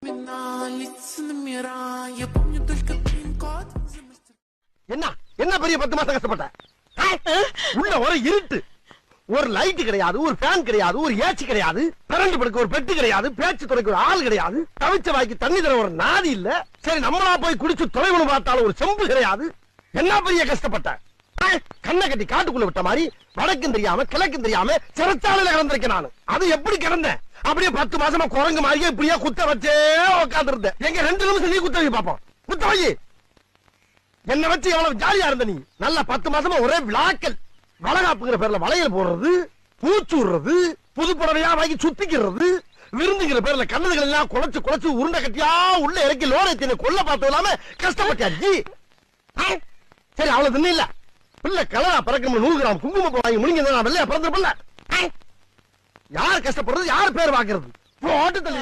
என்ன என்ன பெரிய 10 மாசம் கஷ்டப்பட்ட உள்ள ஒரு இருட்டு, ஒரு லைட் கிடையாது, ஒரு ஃபேன் கிடையாது, ஒரு ஏசி கிடையாது, கரண்ட் படுக்க ஒரு பெட்டி கிடையாது, பேச்சு துறைக்கு ஒரு ஆள் கிடையாது, தவிச்ச வாய்க்கு தண்ணி தர ஒரு நாதி இல்ல. சரி நம்மளா போய் குடிச்சு தொலைவனு பார்த்தாலும் ஒரு செம்பு கிடையாது. என்ன பெரிய கஷ்டப்பட்ட? கண்ணை கட்டி காட்டுக்குள்ள விட்ட மாதிரி வடக்கும் தெரியாம கிழக்கும் தெரியாம சிறைச்சாலையில கிடந்திருக்கேன் நானு. அது எப்படி கிடந்தேன்? அப்படியே 10 மாசமா குரங்கு மாதிரியே இப்படியே குத்த வச்சே உட்கார்ந்து இருந்தேன். எங்க 2 நிமிஷம் நீ குத்த வை பாப்போம். குத்த வை. என்ன வச்சு எவ்வளவு ஜாலியா இருந்த நீ? நல்ல 10 மாசமா ஒரே விளாக்கல். வளகாப்புங்கிற பேர்ல வளையல் போடுறது, பூச்சு விடுறது, புது புடவையா வாங்கி சுத்திக்கிறது, விருந்துங்கிற பேர்ல கண்ணதுகள் எல்லாம் குழைச்சு குழைச்சு உருண்டை கட்டியா உள்ள இறக்கி லோரை கொல்ல பார்த்தது இல்லாம கஷ்டப்பட்டாச்சு. சரி அவ்வளவு தின்ன இல்ல பிள்ளை கலரா பறக்க 100 கிராம் குங்குமம் வாங்கி முழுங்க வெள்ளையா பிறந்திருப்பல. யார் கஷ்டப்படுறது, யார் பேர் வாக்குறது? போட்டு தள்ளி